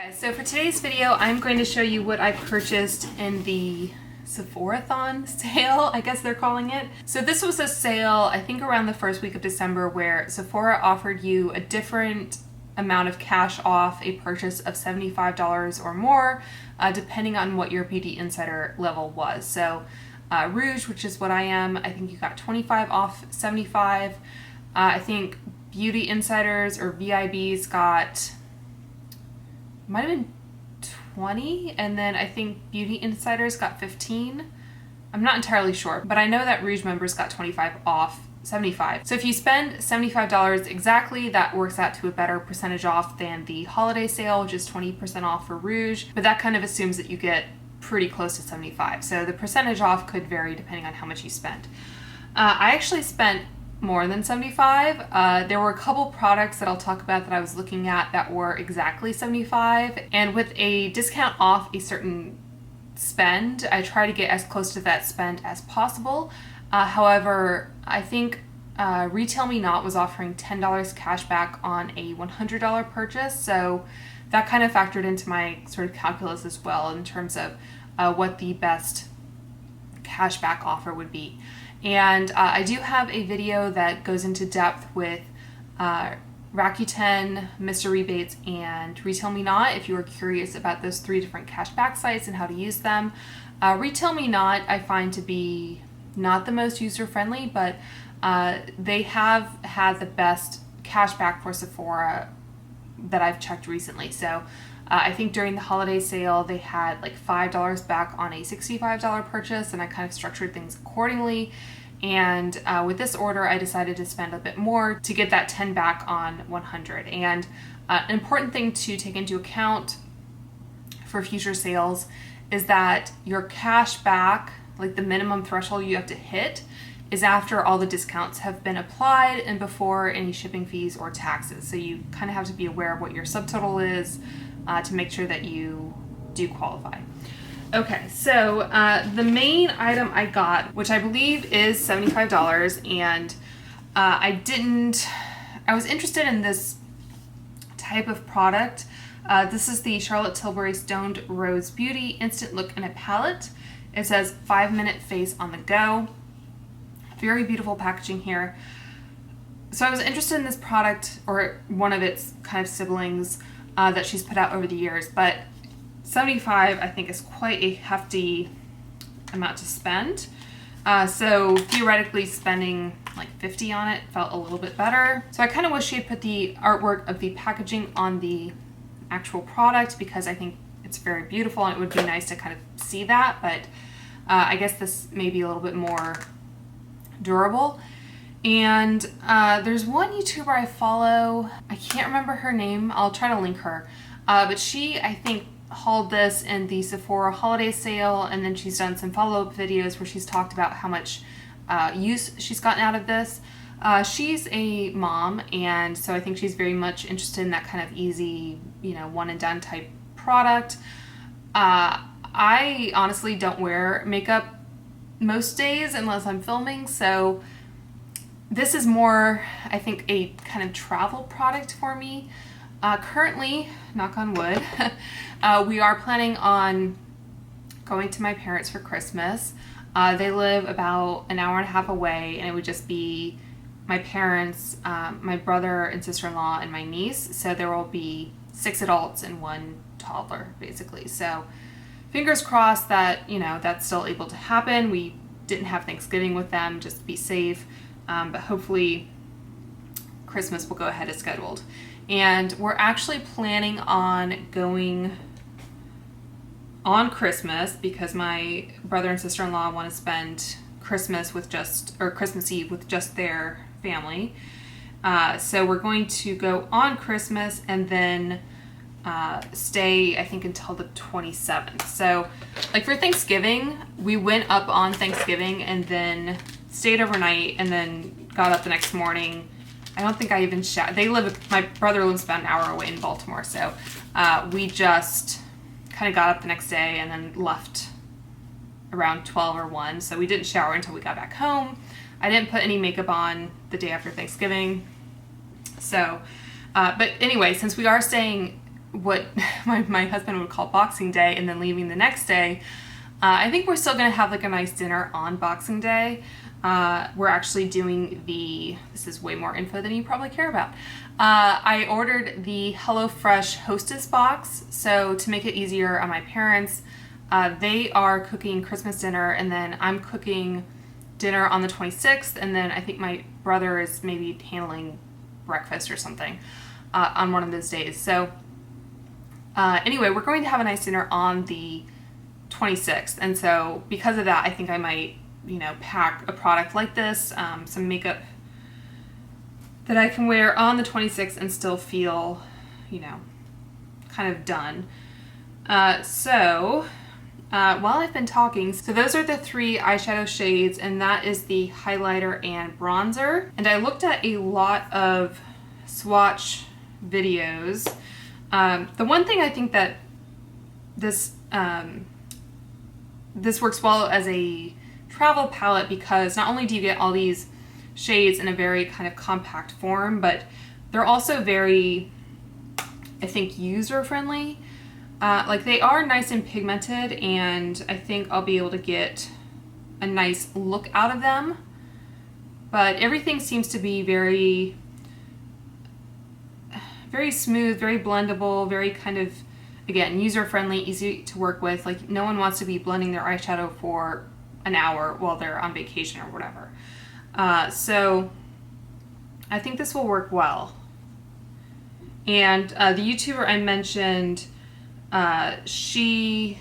Guys, so for today's video, I'm going to show you what I purchased in the Sephorathon sale, I guess they're calling it. So this was a sale, I think around the first week of December, where Sephora offered you a different amount of cash off a purchase of $75 or more, depending on what your Beauty Insider level was. So Rouge, which is what I am, I think you got 25 off 75. I think Beauty Insiders or VIBs got, might have been 20, and then I think Beauty Insiders got 15. I'm not entirely sure, but I know that Rouge members got 25 off 75. So if you spend $75 exactly, that works out to a better percentage off than the holiday sale, which is 20% off for Rouge, but that kind of assumes that you get pretty close to 75. So the percentage off could vary depending on how much you spent. I actually spent more than 75. There were a couple products that I'll talk about that I was looking at that were exactly 75, and with a discount off a certain spend, I try to get as close to that spend as possible. However, I think Retail Me Not was offering $10 cash back on a $100 purchase, so that kind of factored into my sort of calculus as well in terms of what the best cash back offer would be. And I do have a video that goes into depth with Rakuten, Mr. Rebates, and Retail Me Not if you are curious about those three different cashback sites and how to use them. Retail Me Not I find to be not the most user-friendly, but they have had the best cashback for Sephora that I've checked recently. So I think during the holiday sale, they had like $5 back on a $65 purchase, and I kind of structured things accordingly. And with this order, I decided to spend a bit more to get that 10 back on 100. And an important thing to take into account for future sales is that your cash back, like the minimum threshold you have to hit, is after all the discounts have been applied and before any shipping fees or taxes. So you kind of have to be aware of what your subtotal is to make sure that you do qualify. Okay, so the main item I got, which I believe is $75, and I was interested in this type of product. This is the Charlotte Tilbury Stoned Rose Beauty Instant Look in a Palette. It says 5-minute face on the go. Very beautiful packaging here. So I was interested in this product, or one of its kind of siblings that she's put out over the years, but 75 I think is quite a hefty amount to spend. So theoretically spending like 50 on it felt a little bit better. So I kind of wish she had put the artwork of the packaging on the actual product, because I think it's very beautiful and it would be nice to kind of see that, but I guess this may be a little bit more durable. And there's one YouTuber I follow, I can't remember her name, I'll try to link her, but she, I think, hauled this in the Sephora holiday sale, and then she's done some follow-up videos where she's talked about how much use she's gotten out of this. She's a mom, and so I think she's very much interested in that kind of easy, one and done type product. I honestly don't wear makeup most days unless I'm filming, so this is more, I think, a kind of travel product for me. Currently, knock on wood, we are planning on going to my parents for Christmas. They live about an hour and a half away, and it would just be my parents, my brother and sister-in-law, and my niece. So there will be 6 adults and 1 toddler, basically. So fingers crossed that, that's still able to happen. We didn't have Thanksgiving with them, just to be safe. But hopefully Christmas will go ahead as scheduled. And we're actually planning on going on Christmas because my brother and sister-in-law want to spend Christmas Eve with just their family. So we're going to go on Christmas and then stay, I think, until the 27th. So like for Thanksgiving, we went up on Thanksgiving and then stayed overnight and then got up the next morning. I don't think I even my brother lives about an hour away in Baltimore, so we just kind of got up the next day and then left around 12 or 1, so we didn't shower until we got back home. I didn't put any makeup on the day after Thanksgiving. So, but anyway, since we are staying what my husband would call Boxing Day and then leaving the next day, I think we're still going to have like a nice dinner on Boxing Day. We're actually doing this is way more info than you probably care about. I ordered the HelloFresh Hostess box. So to make it easier on my parents, they are cooking Christmas dinner, and then I'm cooking dinner on the 26th, and then I think my brother is maybe handling breakfast or something on one of those days. So anyway, we're going to have a nice dinner on the 26th, and so because of that, I think I might, pack a product like this, some makeup that I can wear on the 26th and still feel, kind of done. While I've been talking, so those are the 3 eyeshadow shades, and that is the highlighter and bronzer. And I looked at a lot of swatch videos. The one thing I think that this works well as a travel palette, because not only do you get all these shades in a very kind of compact form, but they're also very, I think, user-friendly. Like they are nice and pigmented, and I think I'll be able to get a nice look out of them. But everything seems to be very, very smooth, very blendable, very kind of, again, user-friendly, easy to work with. Like no one wants to be blending their eyeshadow for an hour while they're on vacation or whatever. So I think this will work well. And the YouTuber I mentioned, she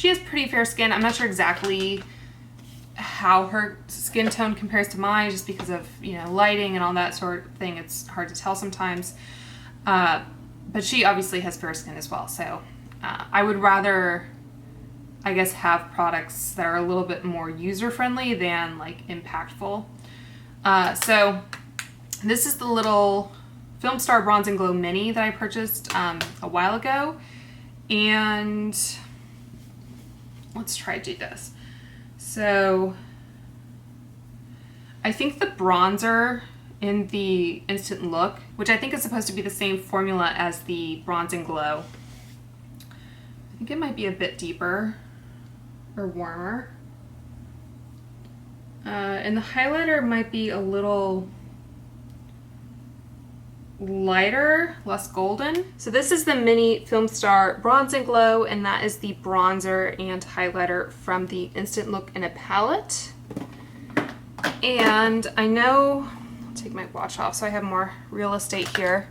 has pretty fair skin. I'm not sure exactly how her skin tone compares to mine, just because of lighting and all that sort of thing. It's hard to tell sometimes, but she obviously has fair skin as well. So I would rather, I guess, have products that are a little bit more user-friendly than like impactful. So this is the little Film Star Bronze and Glow Mini that I purchased a while ago. And let's try to do this. So I think the bronzer in the Instant Look, which I think is supposed to be the same formula as the Bronze and Glow, I think it might be a bit deeper or warmer. And the highlighter might be a little lighter, less golden. So this is the mini Film Star Bronze and Glow, and that is the bronzer and highlighter from the Instant Look in a palette. And I know, I'll take my watch off so I have more real estate here.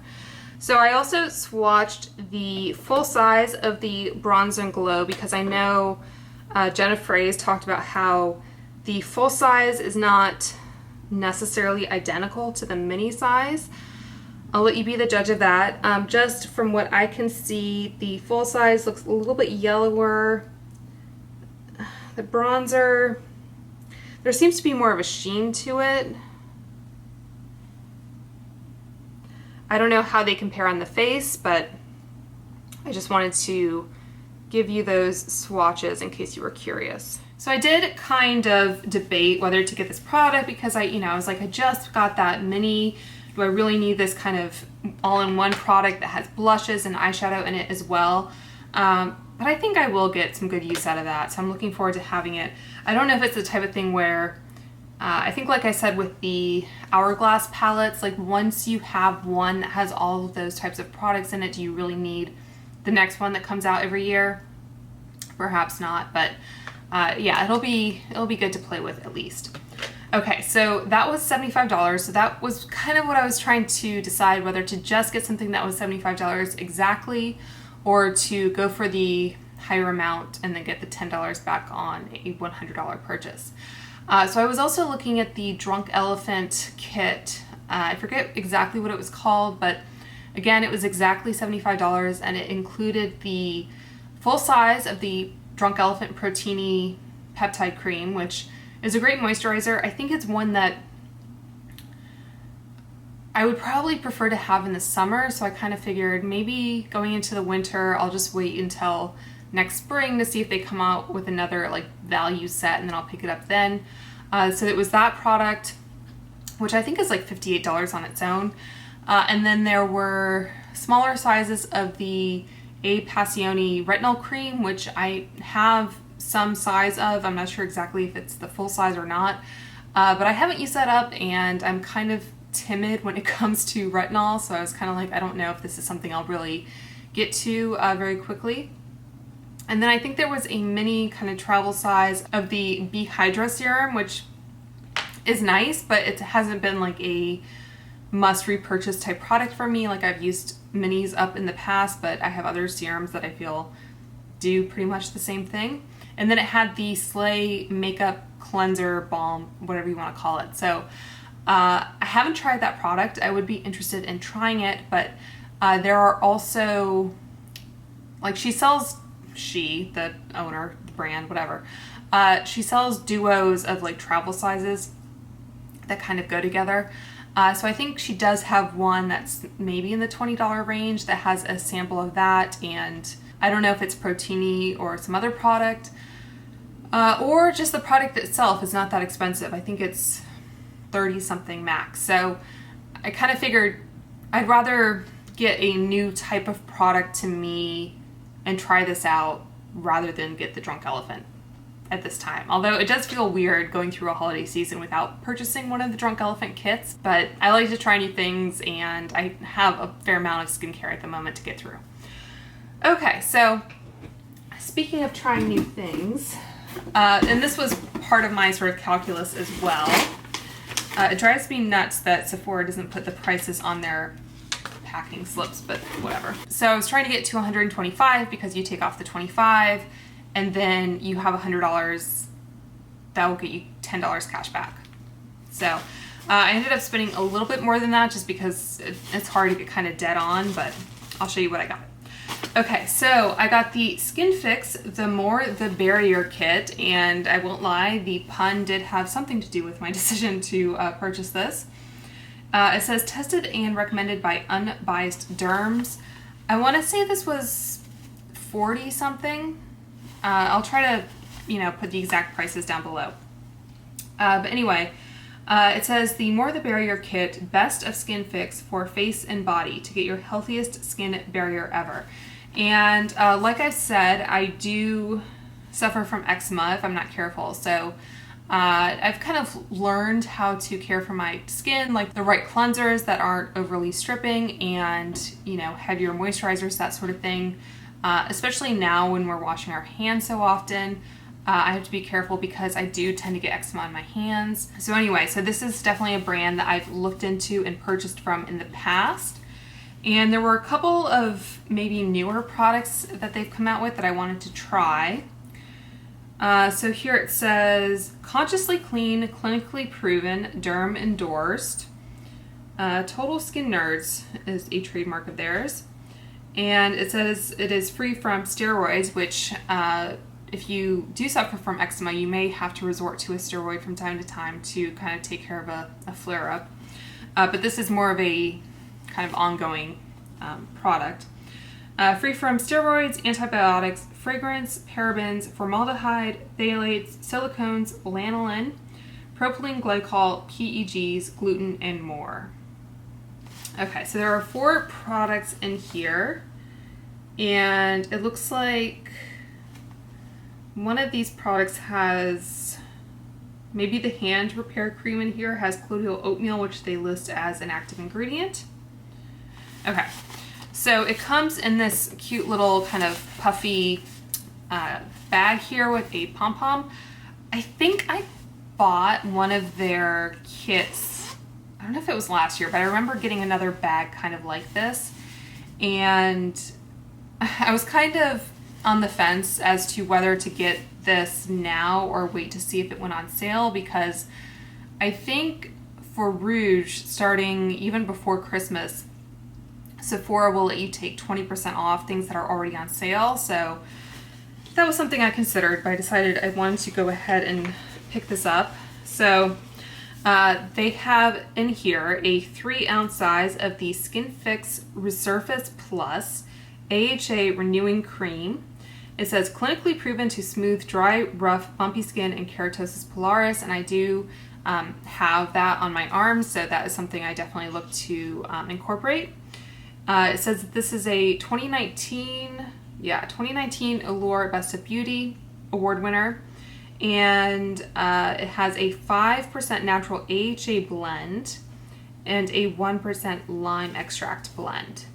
So I also swatched the full size of the Bronze and Glow, because I know Jenna Frey's talked about how the full size is not necessarily identical to the mini size. I'll let you be the judge of that. Just from what I can see, the full size looks a little bit yellower. The bronzer, there seems to be more of a sheen to it. I don't know how they compare on the face, but I just wanted to give you those swatches in case you were curious. So I did kind of debate whether to get this product, because I was like, I just got that mini. Do I really need this kind of all-in-one product that has blushes and eyeshadow in it as well? But I think I will get some good use out of that, so I'm looking forward to having it. I don't know if it's the type of thing where, I think like I said with the Hourglass palettes, like once you have one that has all of those types of products in it, do you really need the next one that comes out every year? Perhaps not, but yeah, it'll be good to play with at least. Okay, so that was $75. So that was kind of what I was trying to decide, whether to just get something that was $75 exactly, or to go for the higher amount and then get the $10 back on a $100 purchase. So I was also looking at the Drunk Elephant kit. I forget exactly what it was called, but again, it was exactly $75, and it included the full size of the Drunk Elephant Protini Peptide Cream, which is a great moisturizer. I think it's one that I would probably prefer to have in the summer, so I kind of figured maybe going into the winter, I'll just wait until next spring to see if they come out with another like value set, and then I'll pick it up then. So it was that product, which I think is like $58 on its own. And then there were smaller sizes of the Apacioni Retinol cream, which I have some size of. I'm not sure exactly if it's the full size or not, but I haven't used that up, and I'm kind of timid when it comes to retinol, so I was kind of like, I don't know if this is something I'll really get to very quickly. And then I think there was a mini kind of travel size of the B Hydra serum, which is nice, but it hasn't been like a must repurchase type product for me. Like, I've used minis up in the past, but I have other serums that I feel do pretty much the same thing. And then it had the Slay Makeup Cleanser Balm, whatever you want to call it. So I haven't tried that product. I would be interested in trying it, but there are also, like, the owner, the brand, whatever, she sells duos of like travel sizes that kind of go together. So I think she does have one that's maybe in the $20 range that has a sample of that, and I don't know if it's Protini or some other product, or just the product itself is not that expensive. I think it's 30 something max. So I kind of figured I'd rather get a new type of product to me and try this out rather than get the Drunk Elephant at this time. Although it does feel weird going through a holiday season without purchasing one of the Drunk Elephant kits, but I like to try new things, and I have a fair amount of skincare at the moment to get through. Okay, so speaking of trying new things, and this was part of my sort of calculus as well, it drives me nuts that Sephora doesn't put the prices on their packing slips, but whatever. So I was trying to get to $125 because you take off the $25 and then you have $100 that will get you $10 cash back. So I ended up spending a little bit more than that just because it's hard to get kind of dead on, but I'll show you what I got. Okay, so I got the Skin Fix The More the Barrier kit, and I won't lie, the pun did have something to do with my decision to purchase this. It says tested and recommended by unbiased derms. I want to say this was 40 something. I'll try to, put the exact prices down below. But anyway, it says the More the Barrier kit, best of Skin Fix for face and body to get your healthiest skin barrier ever. And like I said, I do suffer from eczema if I'm not careful. So I've kind of learned how to care for my skin, like the right cleansers that aren't overly stripping, and heavier moisturizers, that sort of thing. Especially now when we're washing our hands so often, I have to be careful because I do tend to get eczema on my hands. So anyway, so this is definitely a brand that I've looked into and purchased from in the past. And there were a couple of maybe newer products that they've come out with that I wanted to try. So here it says, consciously clean, clinically proven, derm endorsed. Total Skin Nerds is a trademark of theirs. And it says it is free from steroids, which if you do suffer from eczema, you may have to resort to a steroid from time to time to kind of take care of a flare-up. But this is more of a kind of ongoing product. Free from steroids, antibiotics, fragrance, parabens, formaldehyde, phthalates, silicones, lanolin, propylene glycol, PEGs, gluten, and more. Okay, so there are 4 products in here, and it looks like one of these products has, maybe the hand repair cream in here has colloidal oatmeal, which they list as an active ingredient. Okay, so it comes in this cute little kind of puffy bag here with a pom-pom. I think I bought one of their kits, I don't know if it was last year, but I remember getting another bag kind of like this, and I was kind of on the fence as to whether to get this now or wait to see if it went on sale, because I think for Rouge, starting even before Christmas, Sephora will let you take 20% off things that are already on sale. So that was something I considered, but I decided I wanted to go ahead and pick this up. So they have in here a 3-ounce size of the Skin Fix Resurface Plus AHA Renewing Cream. It says clinically proven to smooth dry, rough, bumpy skin and keratosis pilaris, and I do have that on my arms, so that is something I definitely look to incorporate. It says that this is a 2019 Allure Best of Beauty award winner, and it has a 5% natural AHA blend and a 1% lime extract blend.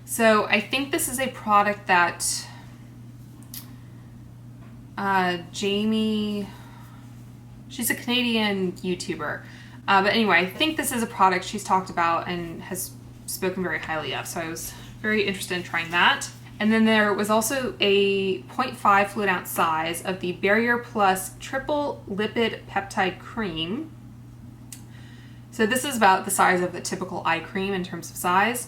So I think this is a product that Jamie, she's a Canadian YouTuber, but anyway, I think this is a product she's talked about and has spoken very highly of, so I was very interested in trying that. And then there was also a 0.5 fluid ounce size of the Barrier Plus Triple Lipid Peptide Cream. So this is about the size of the typical eye cream in terms of size.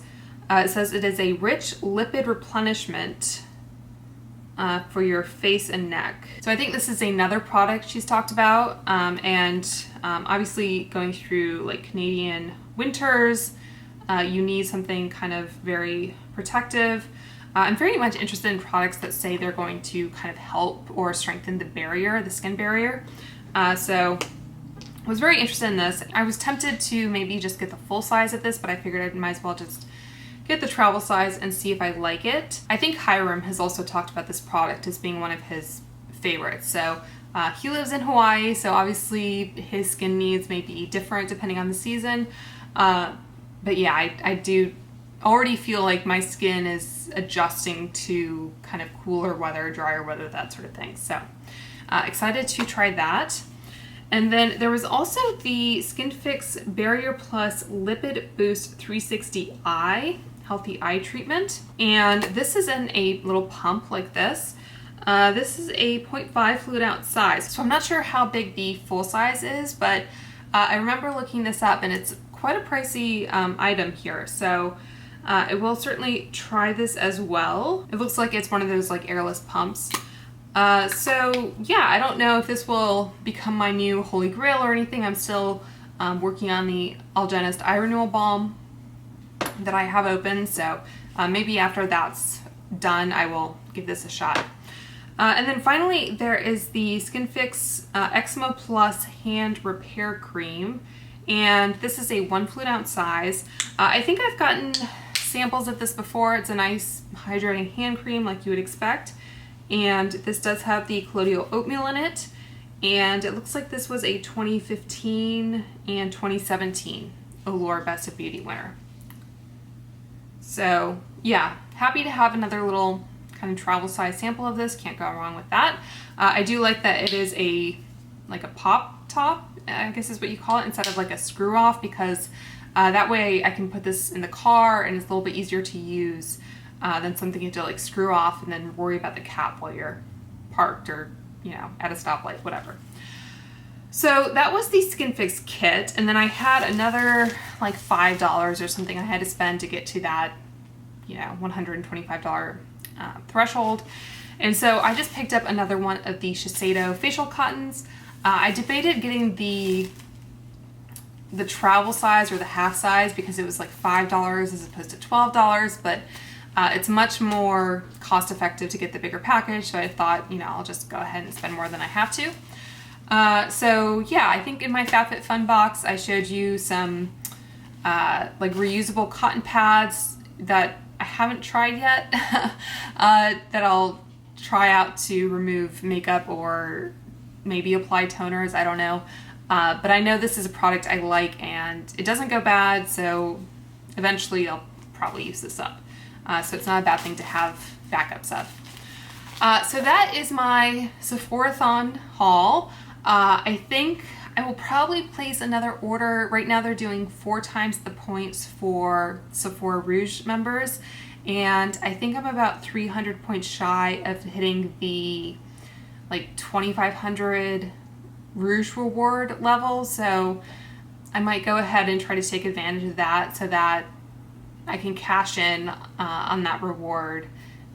It says it is a rich lipid replenishment for your face and neck. So I think this is another product she's talked about, and obviously going through like Canadian winters, you need something kind of very protective. I'm very much interested in products that say they're going to kind of help or strengthen the barrier, the skin barrier. So I was very interested in this. I was tempted to maybe just get the full size of this, but I figured I might as well just get the travel size and see if I like it. I think Hiram has also talked about this product as being one of his favorites. So he lives in Hawaii, so obviously his skin needs may be different depending on the season. But yeah, I do already feel like my skin is adjusting to kind of cooler weather, drier weather, that sort of thing. So excited to try that. And then there was also the Skin Fix Barrier Plus Lipid Boost 360 Eye Healthy Eye Treatment. And this is in a little pump like this. This is a 0.5 fluid ounce size. So I'm not sure how big the full size is, but I remember looking this up and it's quite a pricey item here. So I will certainly try this as well. It looks like it's one of those like airless pumps. So yeah, I don't know if this will become my new holy grail or anything. I'm still working on the Algenist Eye Renewal Balm that I have open. So maybe after that's done, I will give this a shot. And then finally, there is the Skin Fix Eczema Plus Hand Repair Cream. And this is a 1 fluid ounce size. I think I've gotten samples of this before. It's a nice hydrating hand cream like you would expect. And this does have the colloidal oatmeal in it. And it looks like this was a 2015 and 2017 Allure Best of Beauty winner. So yeah, happy to have another little kind of travel size sample of this. Can't go wrong with that. I do like that it is like a pop top, I guess is what you call it, instead of like a screw off, because that way I can put this in the car and it's a little bit easier to use than something you have to like screw off and then worry about the cap while you're parked or, you know, at a stoplight, whatever. So that was the Skin Fix kit, and then I had another like $5 or something I had to spend to get to that, you know, $125 threshold. And so I just picked up another one of the Shiseido facial cottons. I debated getting the travel size or the half size because it was like $5 as opposed to $12, but it's much more cost effective to get the bigger package. So I thought, you know, I'll just go ahead and spend more than I have to. So yeah, I think in my FabFitFun box, I showed you some like reusable cotton pads that I haven't tried yet, that I'll try out to remove makeup or maybe apply toners, I don't know. But I know this is a product I like and it doesn't go bad, so eventually I'll probably use this up. So it's not a bad thing to have backups of. So that is my Sephorathon haul. I think I will probably place another order. Right now they're doing 4 times the points for Sephora Rouge members, and I think I'm about 300 points shy of hitting the like 2,500 Rouge reward level, so I might go ahead and try to take advantage of that so that I can cash in on that reward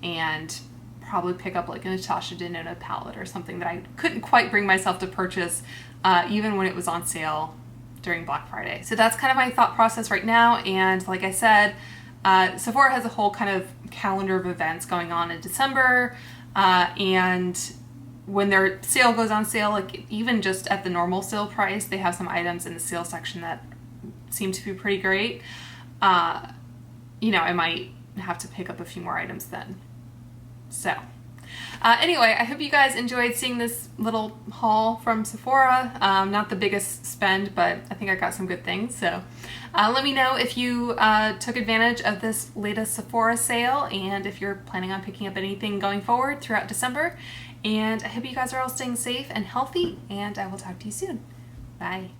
and probably pick up like a Natasha Denona palette or something that I couldn't quite bring myself to purchase even when it was on sale during Black Friday. So that's kind of my thought process right now, and like I said, Sephora has a whole kind of calendar of events going on in December, and when their sale goes on sale, like even just at the normal sale price, they have some items in the sale section that seem to be pretty great. You know, I might have to pick up a few more items then. So anyway, I hope you guys enjoyed seeing this little haul from Sephora. Not the biggest spend, but I think I got some good things. So let me know if you took advantage of this latest Sephora sale and if you're planning on picking up anything going forward throughout December. And I hope you guys are all staying safe and healthy, and I will talk to you soon. Bye.